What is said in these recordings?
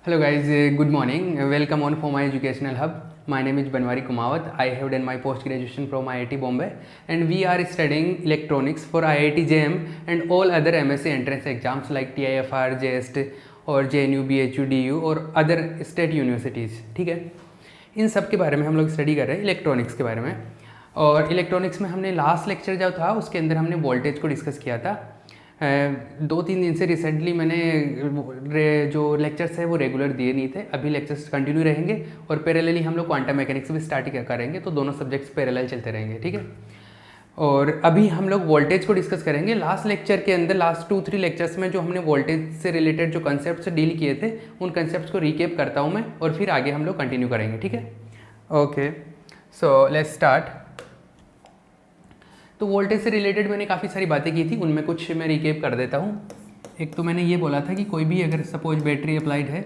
Hello guys, good morning. Welcome on for my educational hub. My name is Banwari Kumawat. I have done my post graduation from IIT Bombay and we are studying electronics for IIT JM and all other MSc entrance exams like TIFR, JST और JNU, BHU, DU और other state universities. ठीक है, इन सब के बारे में हम लोग स्टडी कर रहे हैं इलेक्ट्रॉनिक्स के बारे में। और इलेक्ट्रॉनिक्स में हमने लास्ट लेक्चर जो था उसके अंदर हमने वोल्टेज को डिस्कस किया था। 2-3 दिन से रिसेंटली मैंने जो लेक्चर्स है वो रेगुलर दिए नहीं थे, अभी लेक्चर्स कंटिन्यू रहेंगे और पैरेलली हम लोग क्वांटम मैकेनिक्स भी स्टार्ट करेंगे, तो दोनों सब्जेक्ट्स पैरेलल चलते रहेंगे। ठीक है, और अभी हम लोग वोल्टेज को डिस्कस करेंगे। लास्ट लेक्चर के अंदर लास्ट 2-3 लेक्चर्स में जो हमने वोल्टेज से रिलेटेड जो कंसेप्ट डील किए थे उन कंसेप्ट को रिकेप करता हूँ मैं और फिर आगे हम लोग कंटिन्यू करेंगे। ठीक है, ओके, सो लेट्स स्टार्ट। तो वोल्टेज से रिलेटेड मैंने काफ़ी सारी बातें की थी, उनमें कुछ मैं रिकेप कर देता हूँ। एक तो मैंने ये बोला था कि कोई भी अगर सपोज बैटरी अप्लाइड है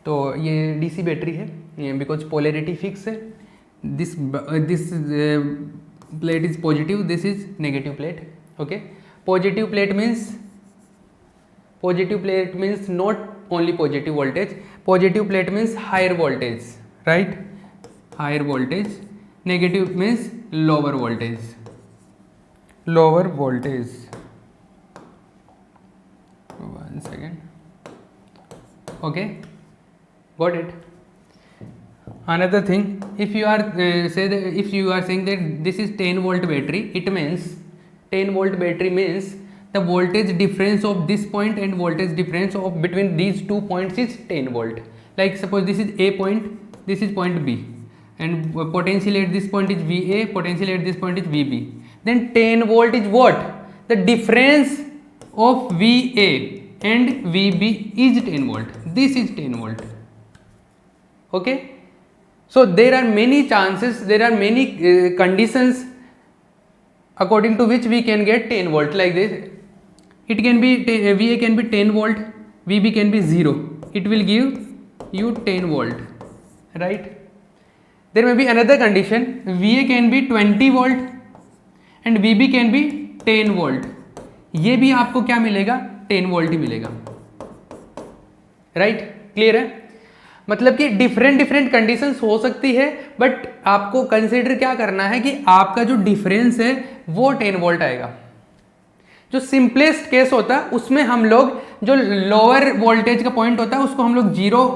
तो ये डीसी बैटरी है बिकॉज पोलैरिटी फिक्स है। This plate is positive, this is negative plate. Okay, positive plate means not only positive voltage, positive plate means higher voltage, right, higher voltage. Negative means lower voltage, lower voltage. One second. Okay, got it. Another thing, if you are saying that this is 10 volt battery, it means 10 volt battery means the voltage difference of this point and voltage difference of between these 2 points is 10 volt. Like suppose this is A point, this is point B, and potential at this point is VA, potential at this point is VB. Then 10 volt is what? The difference of VA and VB is 10 volt. This is 10 volt. Okay, so there are many chances, there are many conditions according to which we can get 10 volt like this. It can be VA can be 10 volt, VB can be 0. It will give you 10 volt, right? There may be another condition, VA can be 20 volt and VB can be 10 volt, ये भी आपको क्या मिलेगा? 10 volt ही मिलेगा, right? Clear है? मतलब कि different conditions हो सकती है, बट आपको कंसीडर क्या करना है कि आपका जो डिफरेंस है वो 10 वोल्ट आएगा। जो सिंपलेस्ट केस होता है उसमें हम लोग जो लोअर वोल्टेज का पॉइंट होता है उसको हम लोग 0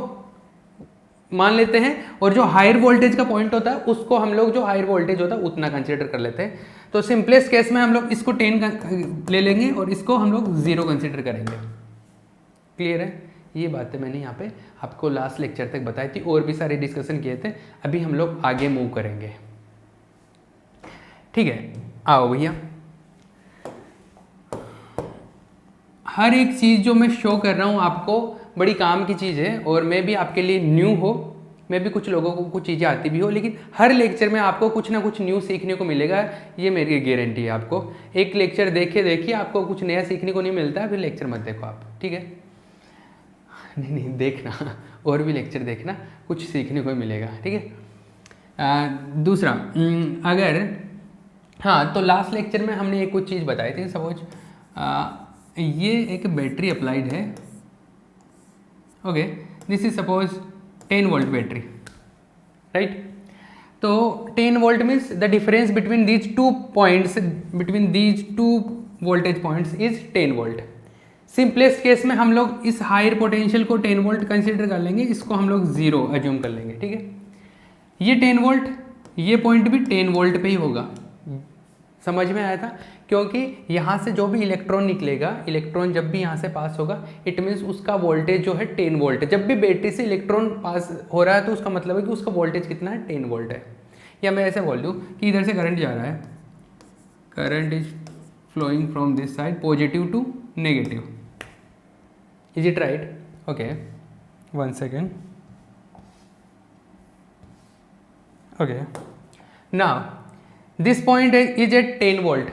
मान लेते हैं और जो हायर वोल्टेज का पॉइंट होता है उसको हम लोग जो हायर वोल्टेज होता है उतना कंसीडर कर लेते हैं। तो सिंपलेस्ट केस में हम लोग इसको 10 ले लेंगे और इसको हम लोग 0 कंसीडर करेंगे। क्लियर है? ये बातें मैंने यहाँ पे आपको लास्ट लेक्चर तक बताई थी और भी सारे डिस्कशन किए थे। अभी हम लोग आगे मूव करेंगे, ठीक है? आओ भैया, हर एक चीज़ जो मैं शो कर रहा हूँ आपको बड़ी काम की चीज़ है और मैं भी आपके लिए न्यू हो, मैं भी कुछ लोगों को कुछ चीज़ें आती भी हो, लेकिन हर लेक्चर में आपको कुछ ना कुछ न्यू सीखने को मिलेगा, ये मेरी गारंटी है। आपको एक लेक्चर देखिए आपको कुछ नया सीखने को नहीं मिलता है, फिर लेक्चर मत देखो आप, ठीक है? नहीं देखना, और भी लेक्चर देखना, कुछ सीखने को मिलेगा, ठीक है? दूसरा, अगर हाँ, तो लास्ट लेक्चर में हमने एक कुछ चीज़ बताई थी। सपोज ये एक बैटरी अप्लाइड है, okay, this is suppose 10 volt battery, right? तो 10 volt means the difference between these 2 points, between these 2 voltage points is 10 volt. Simplest case में हम लोग इस हायर पोटेंशियल को 10 वोल्ट कंसीडर कर लेंगे, इसको हम लोग 0 अज्यूम कर लेंगे, ठीक है? ये 10 वोल्ट, ये पॉइंट भी 10 वोल्ट पे ही होगा। समझ में आया था? क्योंकि यहाँ से जो भी इलेक्ट्रॉन निकलेगा, इलेक्ट्रॉन जब भी यहाँ से पास होगा, इट मीन्स उसका वोल्टेज जो है 10 वोल्ट है। जब भी बैटरी से इलेक्ट्रॉन पास हो रहा है तो उसका मतलब है कि उसका वोल्टेज कितना है? 10 वोल्ट है। या मैं ऐसे बोल दूँ कि इधर से करंट जा रहा है, current is flowing from this side positive to negative, is it right? Okay, 1 second, okay, now this point is at 10 volt.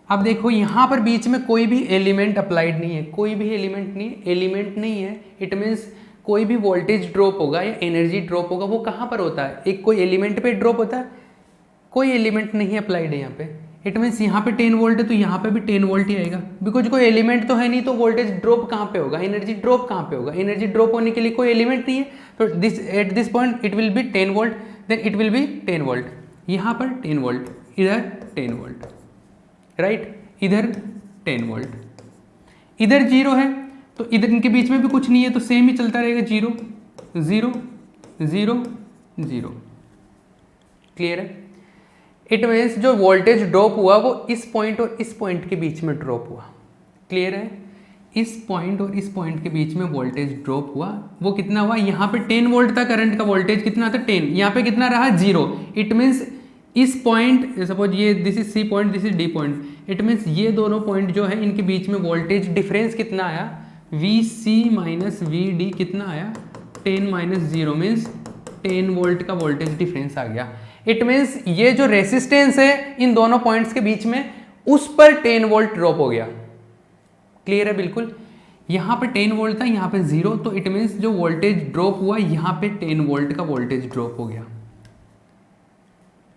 अब देखो यहाँ पर बीच में कोई भी एलिमेंट अप्लाइड नहीं है, कोई भी एलिमेंट नहीं है, इट मीन्स कोई भी वोल्टेज ड्रॉप होगा या एनर्जी ड्रॉप होगा वो कहाँ पर होता है? एक कोई एलिमेंट पे ड्रॉप होता है, कोई एलिमेंट नहीं अप्लाइड है यहाँ पे। इट मीन्स यहाँ पे 10 वोल्ट है तो यहाँ पे भी 10 वोल्ट ही आएगा, बिकॉज कोई एलिमेंट तो है नहीं, तो वोल्टेज ड्रॉप कहाँ पे होगा, एनर्जी ड्रॉप कहाँ पे होगा, एनर्जी ड्रॉप होने के लिए कोई एलिमेंट नहीं है, तो this at this point it will be 10 volt, then it will be 10 volt, यहाँ पर 10 वोल्ट, इधर 10 वोल्ट, राइट, इधर 10 वोल्ट, इधर 0 है तो इधर इनके बीच में भी कुछ नहीं है तो सेम ही चलता रहेगा, 0 0 0 0। क्लियर है? इट मीन्स जो वोल्टेज ड्रॉप हुआ वो इस पॉइंट और इस पॉइंट के बीच में ड्रॉप हुआ। क्लियर है? इस पॉइंट और इस पॉइंट के बीच में वोल्टेज ड्रॉप हुआ, वो कितना हुआ, यहाँ पे 10 वोल्ट था करंट का वोल्टेज, कितना था 10, यहाँ पे कितना रहा 0। इट मीन्स इस पॉइंट, सपोज ये this is C point, this is D point, it means ये दोनों पॉइंट जो है इनके बीच में वोल्टेज डिफरेंस कितना आया, VC माइनस VD कितना आया, 10 माइनस 0 मीन्स 10 वोल्ट का वोल्टेज डिफरेंस आ गया। इट मीन्स ये जो रेसिस्टेंस है इन दोनों पॉइंट्स के बीच में, उस पर 10 वोल्ट ड्रॉप हो गया। क्लियर है? बिल्कुल। यहाँ पे 10 वोल्ट था, यहाँ पे 0, तो इट मीन्स जो वोल्टेज ड्रॉप हुआ यहाँ पे 10 वोल्ट का वोल्टेज ड्रॉप हो गया।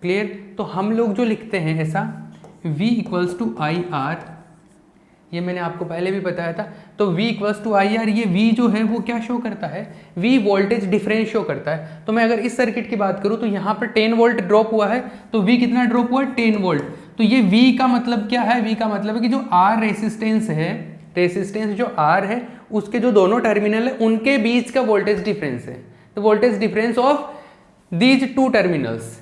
क्लियर? तो हम लोग जो लिखते हैं ऐसा, V equals to I R, ये मैंने आपको पहले भी बताया था, तो V equals to I R, ये V जो है वो क्या शो करता है, V वोल्टेज डिफरेंस शो करता है। तो मैं अगर इस सर्किट की बात करूँ तो यहाँ पर 10 वोल्ट ड्रॉप हुआ है, तो V कितना ड्रॉप हुआ, 10 वोल्ट। तो ये V का मतलब क्या है, V का मतलब है कि जो R रेसिस्टेंस है, रेसिस्टेंस जो R है उसके जो दोनों टर्मिनल है उनके बीच का वोल्टेज डिफरेंस है, तो voltage difference of these two terminals.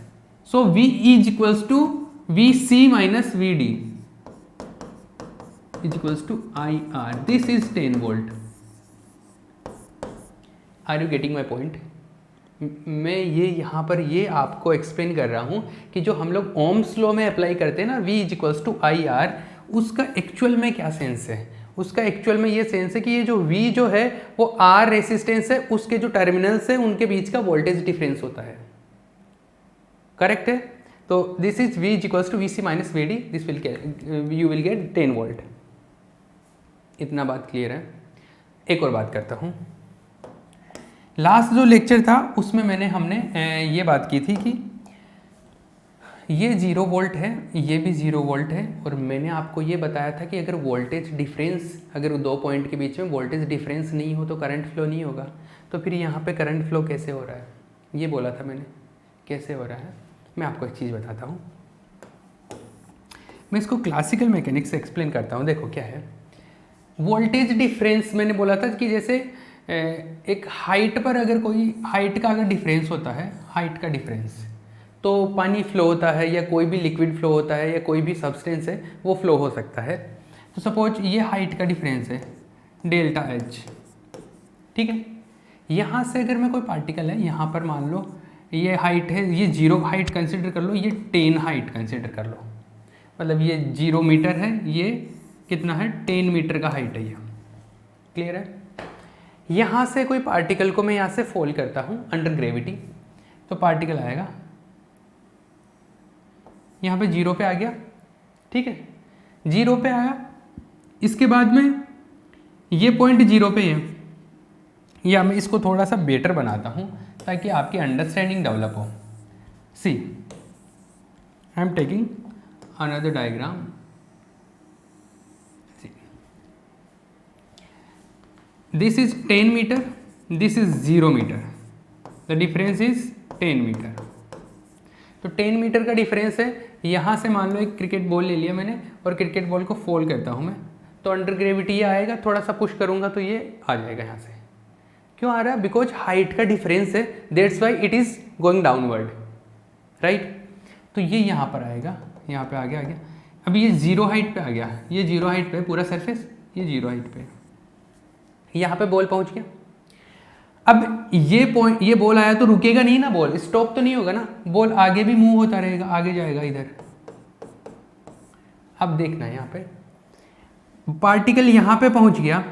So V is equals to VC minus VD is equals to IR. This is 10 volt. Are you getting my point? मैं ये यहाँ पर ये आपको एक्सप्लेन कर रहा हूँ कि जो हम लोग ओम्स लॉ में अप्लाई करते हैं ना, V is equals to I R, उसका एक्चुअल में क्या सेंस है, उसका एक्चुअल में ये सेंस है कि ये जो V जो है वो R रेसिस्टेंस है, उसके जो टर्मिनल्स है उनके बीच का वोल्टेज डिफरेंस होता है। करेक्ट है? तो this is V is equals to VC minus VD, this will you will get 10 volt. इतना बात क्लियर है? एक और बात करता हूँ। लास्ट जो लेक्चर था उसमें हमने ये बात की थी कि ये 0 वोल्ट है, ये भी 0 वोल्ट है, और मैंने आपको ये बताया था कि अगर वोल्टेज डिफरेंस, अगर दो पॉइंट के बीच में वोल्टेज डिफरेंस नहीं हो तो करंट फ्लो नहीं होगा। तो फिर यहाँ पे करंट फ्लो कैसे हो रहा है, ये बोला था मैंने, कैसे हो रहा है। मैं आपको एक चीज़ बताता हूँ, मैं इसको क्लासिकल मैकेनिक्स से एक्सप्लेन करता हूँ। देखो क्या है वोल्टेज डिफरेंस, मैंने बोला था कि जैसे एक हाइट पर अगर कोई हाइट का अगर डिफरेंस होता है, हाइट का डिफरेंस, तो पानी फ्लो होता है या कोई भी लिक्विड फ्लो होता है या कोई भी सब्सटेंस है वो फ्लो हो सकता है। तो सपोज ये हाइट का डिफरेंस है डेल्टा H, ठीक है। यहाँ से अगर मैं कोई पार्टिकल है, यहाँ पर मान लो ये हाइट है, ये 0 हाइट कंसिडर कर लो, ये 10 हाइट कंसिडर कर लो, मतलब ये 0 मीटर है, ये कितना है 10 मीटर का हाइट है ये। क्लियर है? यहाँ से कोई पार्टिकल को मैं यहाँ से फॉल करता हूँ अंडर ग्रेविटी, तो पार्टिकल आएगा यहाँ पे 0 पे आ गया, ठीक है, 0 पे आया। इसके बाद में ये पॉइंट 0 पे है, या मैं इसको थोड़ा सा बेटर बनाता हूँ ताकि आपकी अंडरस्टैंडिंग डेवलप हो। See I am taking another diagram. This is 10 meter, this is 0 meter, the difference is 10 meter। तो 10 मीटर का डिफरेंस है। यहाँ से मान लो एक क्रिकेट बॉल ले लिया मैंने और क्रिकेट बॉल को फोल्ड करता हूँ मैं, तो अंडर ग्रेविटी ये आएगा, थोड़ा सा पुश करूँगा तो ये आ जाएगा यहाँ से। क्यों आ रहा है? बिकॉज हाइट का डिफरेंस है, that's why it is going downward, right. तो ये यहाँ पर आएगा, यहाँ पे आ गया। अभी ये 0 हाइट पे आ गया, ये 0 हाइट पे पूरा सरफेस, ये 0 हाइट पे, यहाँ पे बॉल पहुँच गया। अब ये बॉल आया तो रुकेगा नहीं ना, बॉल स्टॉप तो नहीं होगा ना, बॉल आगे भी मूव होता रहेगा, आगे जाएगा इधर। अब देखना यहाँ पे पार्टिकल यहाँ पे पहुँच गया,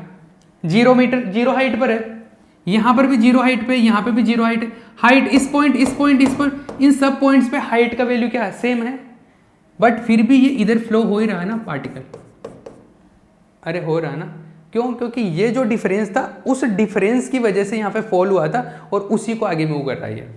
0 मीटर 0 हाइट पर है, यहाँ पर भी 0 हाइट पे, यहाँ पे भी 0 हाइट है। हाइट इस पॉइंट, इन सब पॉइंट्स पे हाइट का वैल्यू क्या है, सेम है, बट फिर भी ये इधर फ्लो हो ही रहा है ना पार्टिकल। अरे हो रहा है ना, क्यों? क्योंकि ये जो डिफरेंस था उस डिफरेंस की वजह से यहाँ पे फॉल हुआ था और उसी को आगे मूव कर रहा है।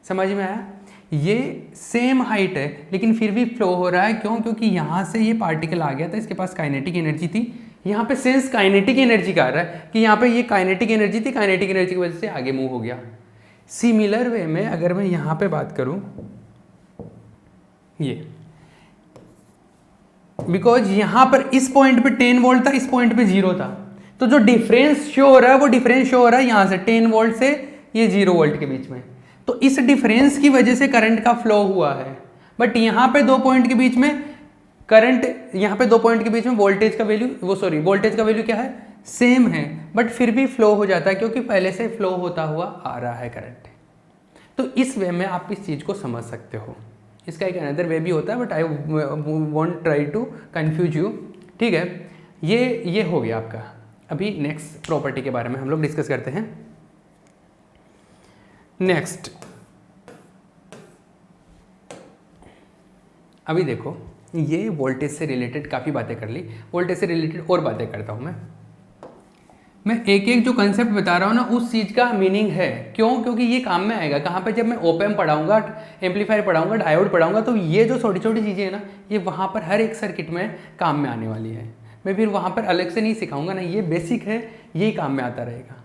समझ में आया? ये सेम हाइट है लेकिन फिर भी फ्लो हो रहा है। क्यों? क्योंकि यहाँ से ये पार्टिकल आ गया था, इसके पास काइनेटिक एनर्जी थी। यहाँ पे सेंस काइनेटिक एनर्जी का आ रहा है कि यहाँ पे ये काइनेटिक एनर्जी थी, काइनेटिक एनर्जी की वजह से आगे मूव हो गया। सिमिलर वे में अगर मैं यहाँ पे बात करूँ, ये बिकॉज यहाँ पर इस पॉइंट पे 10 वोल्ट था, इस पॉइंट पे 0 था, तो जो डिफरेंस शो हो रहा है वो डिफरेंस शो हो रहा है यहाँ से 10 वोल्ट से ये 0 वोल्ट के बीच में। तो इस डिफरेंस की वजह से करंट का फ्लो हुआ है। बट यहाँ पे 2 पॉइंट के बीच में करंट, यहाँ पे 2 पॉइंट के बीच में वोल्टेज का वैल्यू, वोल्टेज का वैल्यू क्या है? सेम है, बट फिर भी फ्लो हो जाता है क्योंकि पहले से फ्लो होता हुआ आ रहा है करंट। तो इस वे में आप इस चीज़ को समझ सकते हो। इसका एक अनदर वे भी होता है but I want try to confuse you. ठीक है, ये हो गया आपका। अभी नेक्स्ट प्रॉपर्टी के बारे में हम लोग डिस्कस करते हैं। नेक्स्ट, अभी देखो, ये वोल्टेज से रिलेटेड काफ़ी बातें कर ली, वोल्टेज से रिलेटेड और बातें करता हूँ मैं एक एक जो कंसेप्ट बता रहा हूँ ना उस चीज़ का मीनिंग है। क्यों? क्योंकि ये काम में आएगा कहाँ पे? जब मैं ओप एम्प पढ़ाऊँगा, एम्पलीफायर पढ़ाऊँगा, डायोड पढ़ाऊँगा, तो ये जो छोटी छोटी चीज़ें हैं ना, ये वहाँ पर हर एक सर्किट में काम में आने वाली है। मैं फिर वहाँ पर अलग से नहीं सिखाऊंगा ना, ये बेसिक है, यही काम में आता रहेगा।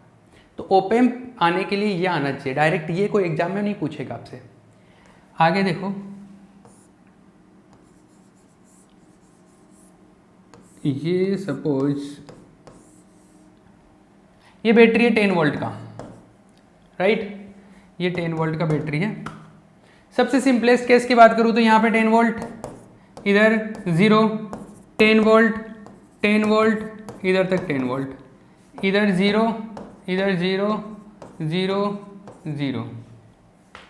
तो ओप एम्प आने के लिए ये आना चाहिए डायरेक्ट, ये कोई एग्जाम में नहीं पूछेगा आपसे। आगे देखो, ये सपोज ये बैटरी है 10 वोल्ट का, राइट? ये 10 वोल्ट का बैटरी है। सबसे सिंपलेस्ट केस की बात करूँ तो यहाँ पे 10 वोल्ट, इधर 0, 10 वोल्ट, 10 वोल्ट, इधर तक 10 वोल्ट, इधर 0, इधर 0, 0, 0,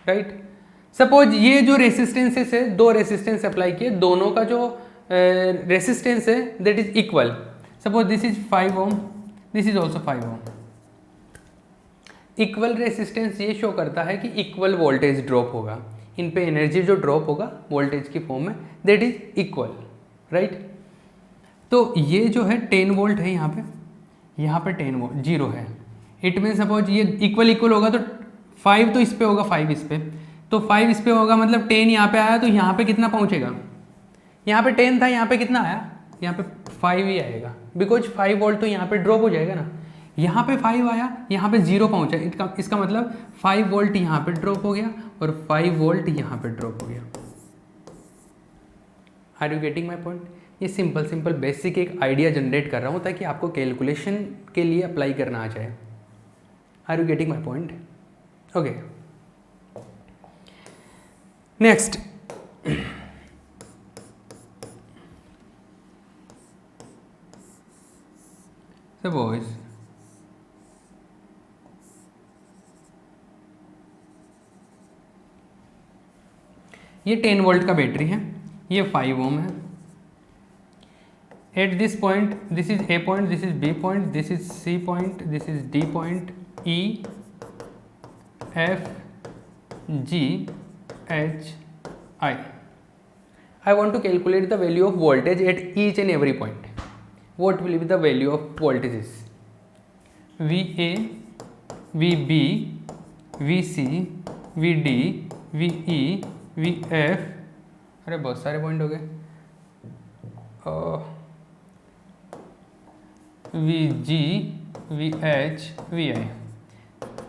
राइट? सपोज ये जो रेसिस्टेंसेस है, 2 रेसिस्टेंस अप्लाई किए, दोनों का जो रेसिस्टेंस है that is equal. Suppose this is 5 ohm, this is also 5 ohm. Equal resistance ये शो करता है कि इक्वल वोल्टेज ड्रॉप होगा, इन पे एनर्जी जो ड्रॉप होगा वोल्टेज की फॉर्म में दैट इज इक्वल, राइट? तो ये जो है 10 वोल्ट है यहाँ पे 10 वोल्ट 0 है। इट मीन सपोज ये इक्वल होगा तो 5 तो इस पे होगा, 5 इस पे, तो 5 इस पे होगा, मतलब 10 यहाँ पे आया तो यहाँ पे कितना पहुँचेगा? यहाँ पे 10 था, यहाँ पे कितना आया? यहाँ पे 5 ही आएगा, बिकॉज 5 वोल्ट तो यहाँ पे ड्रॉप हो जाएगा ना। यहाँ पे 5 आया, यहाँ पे 0 पहुँचा, इसका मतलब 5 वोल्ट यहाँ पे ड्रॉप हो गया और 5 वोल्ट यहाँ पे ड्रॉप हो गया। Are you getting my point? ये सिंपल बेसिक एक आइडिया जनरेट कर रहा हूँ ताकि आपको कैलकुलेशन के लिए अप्लाई करना आ जाए। Are you getting my point? Okay, next, suppose ये 10 वोल्ट का बैटरी है, ये 5 ओम है। At this point, this is A point, this is B point, this is C point, this is D point, E F G H I. I want to calculate the value of voltage at each and every point. What will be the value of voltages? VA, VB, VC, VD, VE, VF, अरे बहुत सारे point हो गए, VG, VH, VI.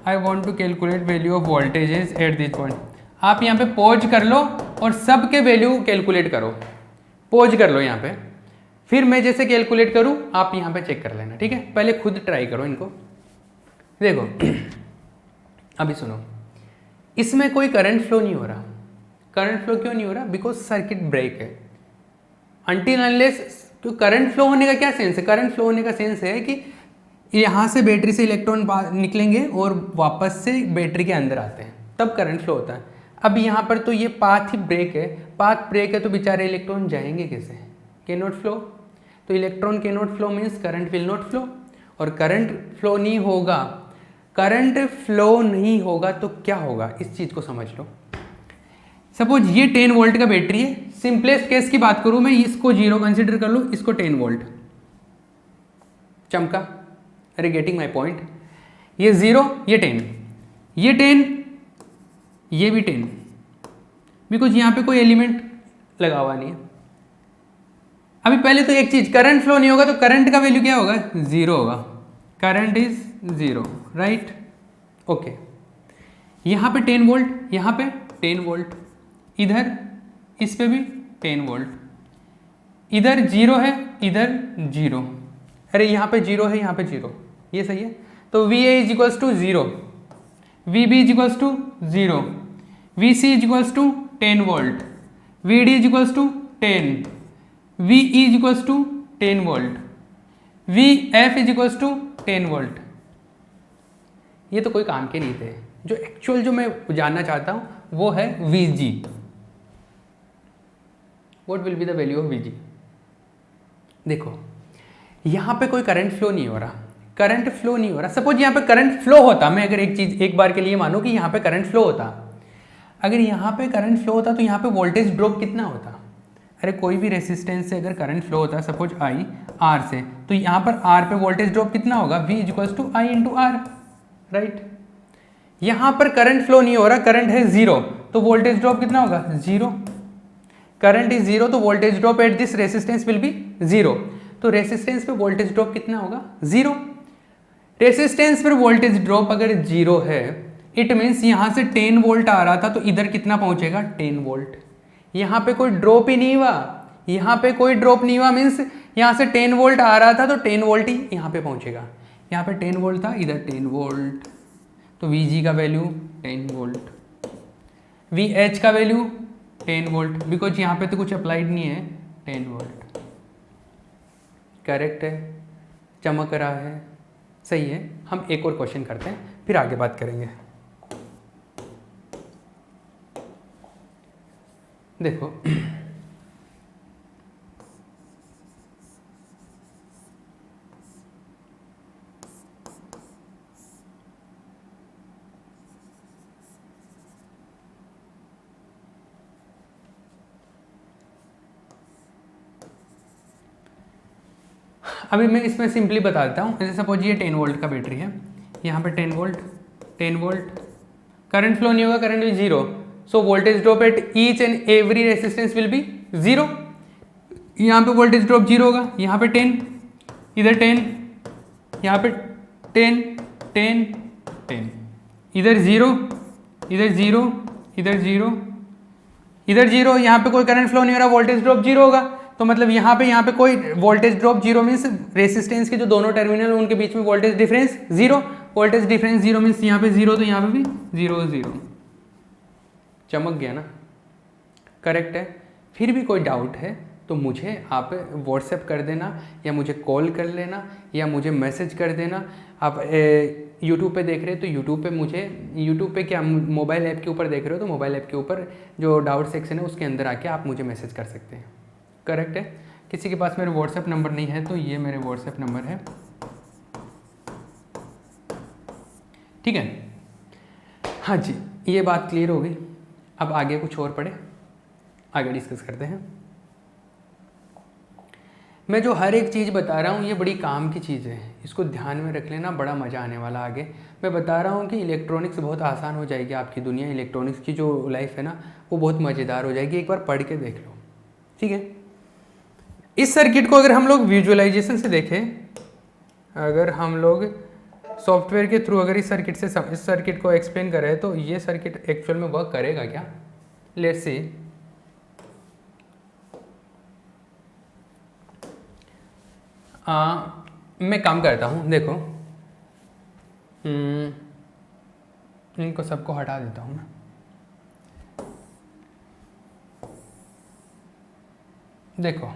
I want to calculate value of voltages at this point. आप यहाँ पे pause कर लो और सब के वैल्यू कैलकुलेट करो, पॉज कर लो यहाँ पे, फिर मैं जैसे कैलकुलेट करूँ आप यहाँ पे चेक कर लेना, ठीक है? पहले खुद ट्राई करो इनको। देखो अभी सुनो, इसमें कोई करंट फ्लो नहीं हो रहा। करंट फ्लो क्यों नहीं हो रहा? बिकॉज सर्किट ब्रेक है। अनटिल अनलेस, तो करंट फ्लो होने का क्या सेंस है? करंट फ्लो होने का सेंस है कि यहाँ से बैटरी से इलेक्ट्रॉन निकलेंगे और वापस से बैटरी के अंदर आते हैं, तब करंट फ्लो होता है। अब यहाँ पर तो ये पाथ ही ब्रेक है, पाथ ब्रेक है तो बेचारे इलेक्ट्रॉन जाएंगे कैसे? Can not flow. तो electron can not flow means current will not flow, और करंट फ्लो नहीं होगा, करंट फ्लो नहीं होगा तो क्या होगा? इस चीज़ को समझ लो। सपोज ये 10 वोल्ट का बैटरी है, सिंपलेस्ट केस की बात करूँ मैं, इसको 0 कंसिडर कर लूँ, इसको 10 वोल्ट चमका। अरे गेटिंग माई पॉइंट? ये 0, ये 10, ये 10, ये भी 10, बिकॉज यहाँ पे कोई एलिमेंट लगा हुआ नहीं है। अभी पहले तो एक चीज, करंट फ्लो नहीं होगा तो करंट का वैल्यू क्या होगा, 0 होगा। Current is 0, right, okay. यहाँ पे 10 वोल्ट, यहाँ पे 10 वोल्ट, इधर इस पे भी 10 वोल्ट, इधर 0 है, इधर 0, अरे यहाँ पे 0 है, यहाँ पे 0, ये सही है। तो V A is equals to 0, V B is equals to 0, V C is equals to 10 volt, V D is equals to 10, V E is equals to 10 volt, V F is equals to 10 volt. ये तो कोई काम के नहीं थे। जो actual जो मैं जानना चाहता हूं वो है we ji. What will be the value of we जी। देखो यहां पे कोई करंट फ्लो नहीं हो रहा, करंट फ्लो नहीं हो रहा। सपोज यहाँ पे करंट फ्लो होता, मैं अगर एक चीज एक बार के लिए मानूं कि यहाँ पे करंट फ्लो होता, अगर यहाँ पे करंट फ्लो होता तो यहाँ पे वोल्टेज ड्रॉप कितना होता। अरे कोई भी रेसिस्टेंस से अगर करंट फ्लो होता है, सपोज आई आर से, तो यहाँ पर आर पे वोल्टेज ड्रॉप कितना होगा, V equals to I into R, right. यहाँ पर करंट फ्लो नहीं हो रहा, करंट है 0, तो वोल्टेज ड्रॉप कितना होगा, 0। करंट इज 0 तो voltage drop at this resistance will be 0। तो रेसिस्टेंस पे वोल्टेज ड्रॉप कितना होगा, 0। रेसिस्टेंस पर वोल्टेज ड्रॉप अगर 0 है, इट मीन्स यहाँ से 10 वोल्ट आ रहा था तो इधर कितना पहुंचेगा, 10 वोल्ट। यहाँ पे कोई ड्रॉप ही नहीं हुआ, यहाँ पे कोई ड्रॉप नहीं हुआ, मीन्स यहाँ से 10 वोल्ट आ रहा था तो 10 वोल्ट ही यहाँ पे पहुंचेगा। यहाँ पे 10 वोल्ट था, इधर 10 वोल्ट, तो Vg का वैल्यू 10 वोल्ट, Vh का वैल्यू 10 वोल्ट, बिकॉज यहाँ पे तो कुछ अप्लाइड नहीं है, 10 वोल्ट। करेक्ट है, चमक रहा है, सही है। हम एक और क्वेश्चन करते हैं फिर आगे बात करेंगे। देखो अभी मैं इसमें सिंपली बता देता हूँ। जैसे सपोज ये 10 वोल्ट का बैटरी है, यहाँ पे 10 वोल्ट, 10 वोल्ट, करंट फ्लो नहीं होगा, करंट भी 0, so voltage drop at each and every resistance will be 0। यहाँ पे वोल्टेज ड्रॉप 0 होगा, यहाँ पे 10, इधर 10, यहाँ पे 10, 10, 10, इधर 0, इधर 0, इधर 0, इधर 0, यहाँ पे कोई करंट फ्लो नहीं हो रहा, वोल्टेज ड्रॉप 0 होगा। तो मतलब यहाँ पे कोई वोल्टेज ड्रॉप 0 मीन्स रेसिस्टेंस के जो दोनों टर्मिनल उनके बीच में voltage difference 0, voltage difference 0 means यहाँ पे 0 तो यहाँ पे भी 0 0। चमक गया ना, करेक्ट है। फिर भी कोई डाउट है तो मुझे आप व्हाट्सएप कर देना, या मुझे कॉल कर लेना, या मुझे मैसेज कर देना। आप यूट्यूब पे देख रहे हो तो यूट्यूब पे मुझे, यूट्यूब पे क्या मोबाइल ऐप के ऊपर देख रहे हो तो मोबाइल ऐप के ऊपर जो डाउट सेक्शन है उसके अंदर आके आप मुझे मैसेज कर सकते हैं, करेक्ट है। किसी के पास मेरे व्हाट्सएप नंबर नहीं है तो ये मेरे व्हाट्सएप नंबर है, ठीक है। हाँ जी, ये बात क्लियर हो गई। अब आगे कुछ और पढ़े, आगे डिस्कस करते हैं। मैं जो हर एक चीज़ बता रहा हूँ ये बड़ी काम की चीज़ है, इसको ध्यान में रख लेना, बड़ा मज़ा आने वाला आगे। मैं बता रहा हूँ कि इलेक्ट्रॉनिक्स बहुत आसान हो जाएगी आपकी दुनिया, इलेक्ट्रॉनिक्स की जो लाइफ है ना वो बहुत मज़ेदार हो जाएगी, एक बार पढ़ के देख लो, ठीक है। इस सर्किट को अगर हम लोग विजुअलाइजेशन से देखें, अगर हम लोग सॉफ्टवेयर के थ्रू अगर इस सर्किट को एक्सप्लेन करें तो ये सर्किट एक्चुअल में वर्क करेगा क्या, लेट्स सी। मैं काम करता हूँ, देखो इनको सबको हटा देता हूँ मैं। देखो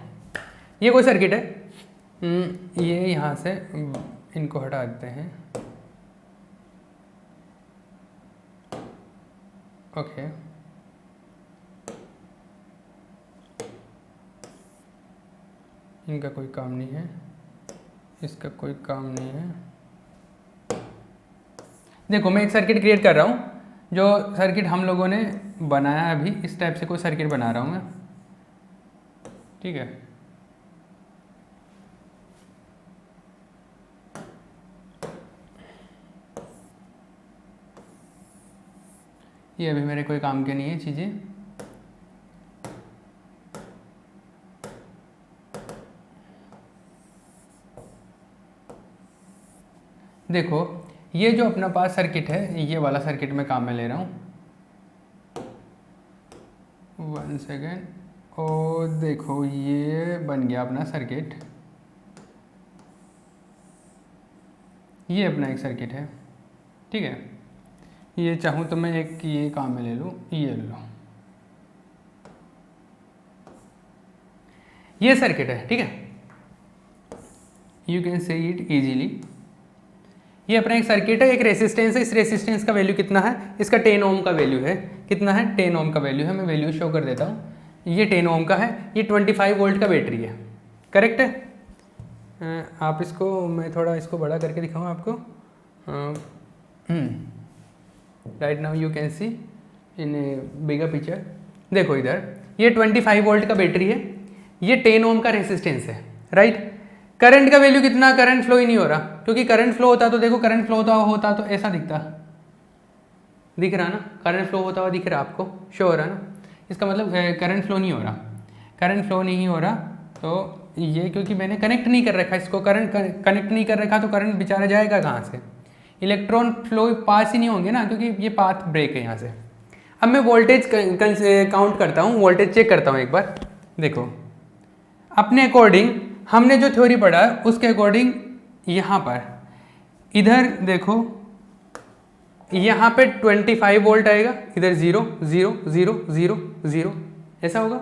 ये कोई सर्किट है, ये यहाँ से इनको हटा देते हैं, ओके। इनका कोई काम नहीं है, इसका कोई काम नहीं है। देखो मैं एक सर्किट क्रिएट कर रहा हूँ, जो सर्किट हम लोगों ने बनाया अभी इस टाइप से कोई सर्किट बना रहा हूँ मैं, ठीक है। ये अभी मेरे कोई काम के नहीं है चीज़ें, देखो ये जो अपना पास सर्किट है, ये वाला सर्किट मैं काम में ले रहा हूँ, 1 सेकेंड, और देखो ये बन गया अपना सर्किट, ये अपना एक सर्किट है, ठीक है। ये चाहूँ तो मैं एक ये काम में ले लूँ, ये ले लो, ये सर्किट है, ठीक है। You can say it easily. ये अपना एक सर्किट है, एक रेसिस्टेंस है, इस रेसिस्टेंस का वैल्यू कितना है, इसका 10 ओम का वैल्यू है, कितना है 10 ओम का वैल्यू है, मैं वैल्यू शो कर देता हूँ, ये 10 ओम का है, ये 25 वोल्ट का बैटरी है, करेक्ट है। आप इसको, मैं थोड़ा इसको बड़ा करके दिखाऊँ आपको, right now you can see in A bigger picture. देखो इधर ये 25 वोल्ट का बैटरी है, ये 10 ओम का रेसिस्टेंस है, राइट। करंट का वैल्यू कितना, करंट फ्लो ही नहीं हो रहा, क्योंकि करंट फ्लो होता तो देखो, करंट फ्लो होता तो ऐसा दिख रहा ना, करंट फ्लो होता हुआ दिख रहा आपको, शो हो रहा ना, इसका मतलब करंट फ्लो नहीं हो रहा, करंट फ्लो नहीं हो रहा, तो ये क्योंकि मैंने कनेक्ट नहीं कर रखा इसको, करंट कनेक्ट नहीं कर रखा तो करंट बेचारा जाएगा कहाँ से, इलेक्ट्रॉन फ्लो पास ही नहीं होंगे ना, क्योंकि ये पाथ ब्रेक है यहाँ से। अब मैं वोल्टेज काउंट करता हूँ, वोल्टेज चेक करता हूँ एक बार। देखो अपने अकॉर्डिंग हमने जो थ्योरी पढ़ा है उसके अकॉर्डिंग यहाँ पर, इधर देखो यहाँ पे 25 वोल्ट आएगा, इधर 0 0 0 0 0 ऐसा होगा,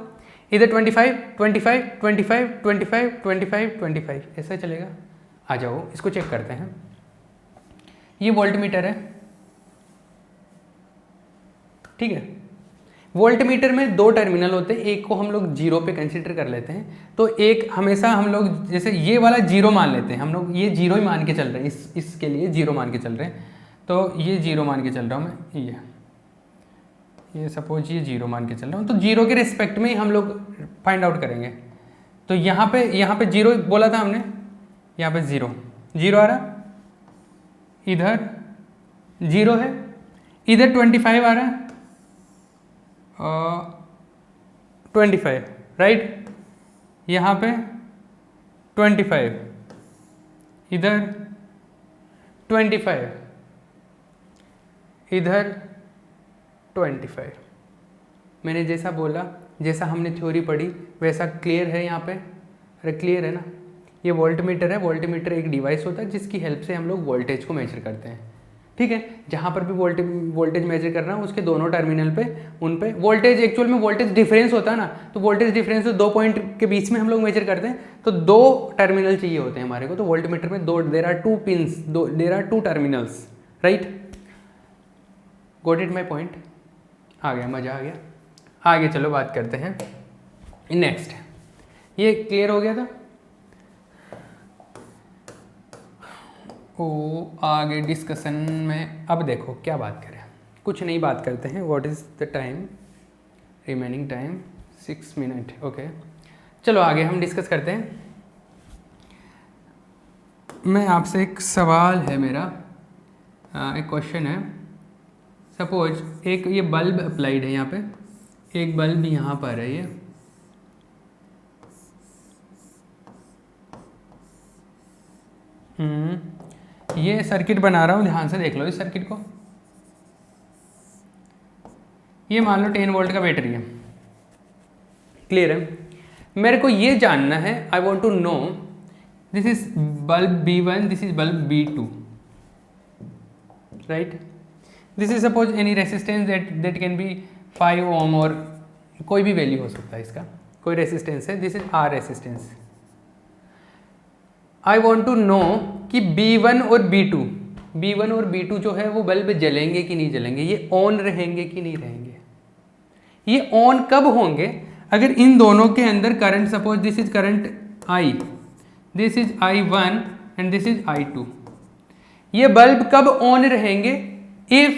इधर 25 25 25 25 25 25 ऐसा चलेगा। आ जाओ इसको चेक करते हैं। ये वोल्ट मीटर है, ठीक है। वोल्ट मीटर में 2 टर्मिनल होते हैं, एक को हम लोग 0 पे कंसिडर कर लेते हैं, तो एक हमेशा हम लोग जैसे ये वाला 0 मान लेते हैं, हम लोग ये 0 ही मान के चल रहे हैं, इसके लिए 0 मान के चल रहे हैं, तो ये 0 मान के चल रहा हूँ मैं, ये सपोज ये 0 मान के चल रहा हूँ, तो 0 के रिस्पेक्ट में ही हम लोग फाइंड आउट करेंगे। तो यहाँ पे 0 बोला था हमने, यहाँ पे 0 आ रहा, इधर 0 है, इधर 25 आ रहा है, 25 राइट, यहाँ पे 25, इधर 25, इधर 25। मैंने जैसा बोला, जैसा हमने थ्योरी पढ़ी वैसा क्लियर है यहाँ पे, अरे क्लियर है ना। ये वोल्ट मीटर है, वोल्ट मीटर एक डिवाइस होता है जिसकी हेल्प से हम लोग वोल्टेज को मेजर करते हैं, ठीक है। जहाँ पर भी वोल्टेज मेजर करना है उसके दोनों टर्मिनल पे, उन पे वोल्टेज, एक्चुअल में वोल्टेज डिफरेंस होता है ना, तो वोल्टेज डिफरेंस तो 2 पॉइंट के बीच में हम लोग मेजर करते हैं, तो 2 टर्मिनल चाहिए होते हैं हमारे को। तो वोल्ट मीटर में there are 2 pins, there are 2 terminals, right. Got it my point, आ गया, मज़ा आ गया। आगे चलो बात करते हैं नेक्स्ट। ये क्लियर हो गया था। आगे डिस्कशन में अब देखो क्या बात करें, कुछ नहीं बात करते हैं। What is the time, remaining time 6 minute, okay. चलो आगे हम डिस्कस करते हैं। मैं आपसे एक सवाल है मेरा, एक क्वेश्चन है। सपोज एक ये बल्ब अप्लाइड है यहाँ पे, एक बल्ब यहाँ पर है, ये सर्किट बना रहा हूँ, ध्यान से देख लो इस सर्किट को। ये मान लो 10 वोल्ट का बैटरी है, क्लियर है। मेरे को ये जानना है, I want to know, this is bulb B1, this is bulb B2, right. This is suppose any resistance that can be 5 ohm और कोई भी वैल्यू हो सकता है, इसका कोई रेसिस्टेंस है, this is R resistance. I want to know कि B1 और B2 जो है वो बल्ब जलेंगे कि नहीं जलेंगे, ये ऑन रहेंगे कि नहीं रहेंगे। ये ऑन कब होंगे, अगर इन दोनों के अंदर current, suppose this is current I, this is I1 and this is I2। ये बल्ब कब ऑन रहेंगे, if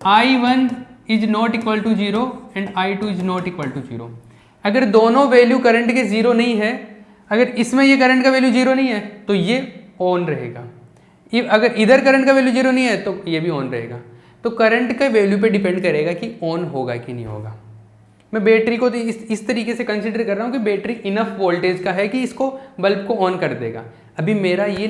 I1 is not equal to 0 and I2 is not equal to 0। अगर दोनों वैल्यू करंट के 0 नहीं है, अगर इसमें ये करंट का वैल्यू 0 नहीं है तो ये ऑन रहेगा, अगर इधर करंट का वैल्यू 0 नहीं है तो ये भी ऑन रहेगा। तो करंट का वैल्यू पे डिपेंड करेगा कि ऑन होगा कि नहीं होगा। मैं बैटरी को इस तरीके से कंसिडर कर रहा हूँ कि बैटरी इनफ वोल्टेज का है कि इसको बल्ब को ऑन कर देगा। अभी मेरा ये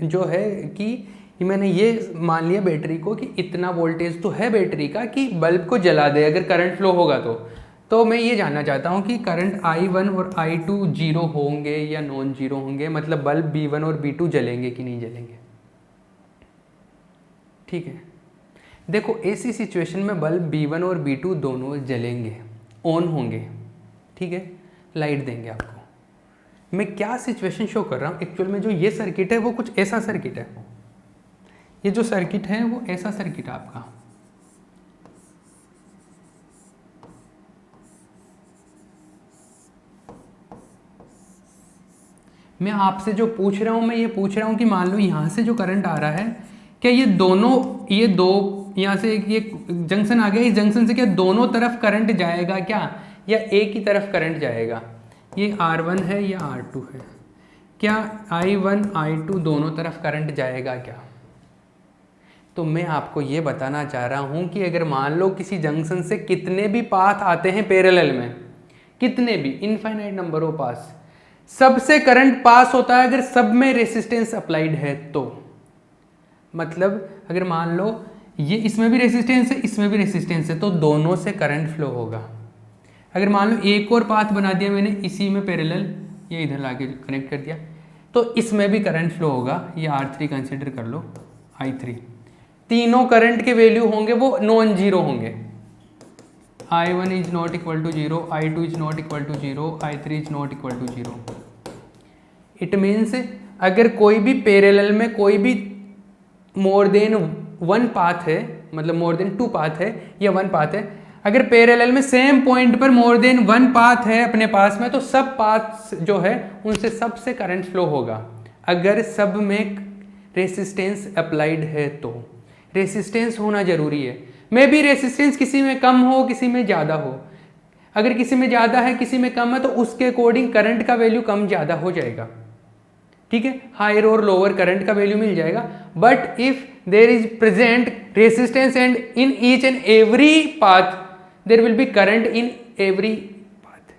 जो है कि मैंने ये मान लिया बैटरी को कि इतना वोल्टेज तो है बैटरी का कि बल्ब को जला दे अगर करंट फ्लो होगा तो मैं ये जानना चाहता हूँ कि करंट I1 और I2 जीरो होंगे या नॉन जीरो होंगे, मतलब बल्ब B1 और B2 जलेंगे कि नहीं जलेंगे। ठीक है, देखो ऐसी सिचुएशन में बल्ब B1 और B2 दोनों जलेंगे, ऑन होंगे। ठीक है, लाइट देंगे आपको। मैं क्या सिचुएशन शो कर रहा हूँ, एक्चुअल में जो ये सर्किट है वो कुछ ऐसा सर्किट है। ये जो सर्किट है वो ऐसा सर्किट है आपका। मैं आपसे जो पूछ रहा हूँ, मैं ये पूछ रहा हूँ कि मान लो यहाँ से जो करंट आ रहा है, क्या ये दो यहाँ से ये जंक्शन आ गया, इस जंक्शन से क्या दोनों तरफ करंट जाएगा क्या, या एक ही तरफ करंट जाएगा। ये R1 है या R2 है, क्या I1 I2 दोनों तरफ करंट जाएगा क्या। तो मैं आपको ये बताना चाह रहा हूँ कि अगर मान लो किसी जंक्शन से कितने भी पाथ आते हैं पैरेलल में, कितने भी इनफाइनाइट नंबर ऑफ पास, सबसे करंट पास होता है अगर सब में रेसिस्टेंस अप्लाइड है तो। मतलब अगर मान लो ये इसमें भी रेसिस्टेंस है, इसमें भी रेसिस्टेंस है, तो दोनों से करंट फ्लो होगा। अगर मान लो एक और पाथ बना दिया मैंने इसी में पैरेलल, ये इधर लाके कनेक्ट कर दिया, तो इसमें भी करंट फ्लो होगा। ये R3 कंसिडर कर लो, I3, तीनों करंट के वैल्यू होंगे वो नॉन जीरो होंगे। I1 is not equal to zero, I2 is not equal to zero, I3 is not equal to zero. It means अगर कोई भी पैरेलल में कोई भी मोर देन वन पाथ है, मतलब मोर देन टू पाथ है या वन पाथ है, अगर पैरेलल में सेम पॉइंट पर मोर देन वन पाथ है अपने पास में, तो सब पाथ जो है उनसे सबसे करंट फ्लो होगा अगर सब में रेसिस्टेंस अप्लाइड है तो। रेसिस्टेंस होना जरूरी है, मे बी रेसिस्टेंस किसी में कम हो किसी में ज़्यादा हो। अगर किसी में ज़्यादा है किसी में कम है तो उसके अकॉर्डिंग करंट का वैल्यू कम ज़्यादा हो जाएगा। ठीक है, हायर और लोअर करंट का वैल्यू मिल जाएगा। But if there is present resistance and in each and every path there will be current in every path,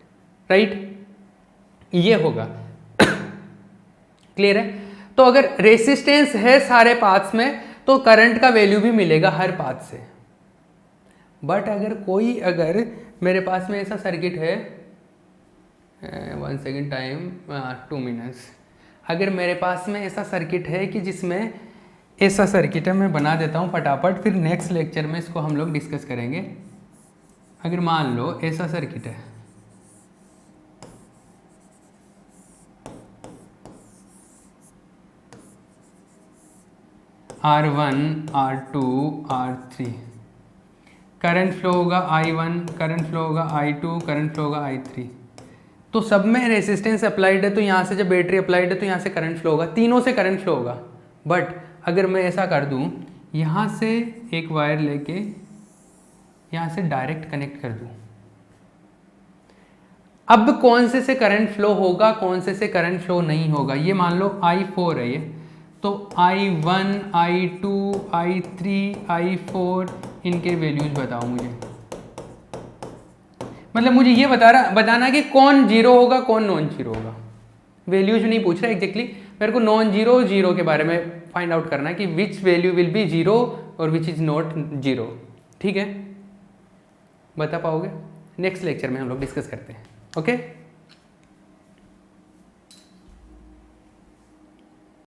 right, ये होगा। क्लियर है। तो अगर रेसिस्टेंस है सारे पाथ्स में तो करंट का वैल्यू भी मिलेगा हर पाथ से। बट अगर मेरे पास में ऐसा सर्किट है, 1 सेकेंड टाइम, 2 मिनट्स, अगर मेरे पास में ऐसा सर्किट है कि जिसमें ऐसा सर्किट है, मैं बना देता हूँ फटाफट, फिर नेक्स्ट लेक्चर में इसको हम लोग डिस्कस करेंगे। अगर मान लो ऐसा सर्किट है, R1 R2 R3, current flow होगा I1, करंट फ्लो होगा I2, करंट फ्लो होगा I3, तो सब में रेसिस्टेंस अप्लाइड है, तो यहाँ से जब बैटरी अप्लाइड है तो यहाँ से करंट फ्लो होगा, तीनों से करंट फ्लो होगा। बट अगर मैं ऐसा कर दूँ, यहाँ से एक वायर लेके यहाँ से डायरेक्ट कनेक्ट कर दूँ, अब कौन से करंट फ्लो होगा कौन से करंट फ्लो नहीं होगा। ये मान लो I4 है ये, तो I1 I2 I3 I4 इनके वैल्यूज बताओ मुझे। मतलब मुझे ये बताना कि कौन जीरो होगा कौन नॉन जीरो होगा। वैल्यूज नहीं पूछ रहा एग्जैक्टली, मेरे को नॉन जीरो जीरो के बारे में फाइंड आउट करना है कि which value will be zero और विच इज नॉट जीरो। ठीक है, बता पाओगे? नेक्स्ट लेक्चर में हम लोग डिस्कस करते हैं। ओके।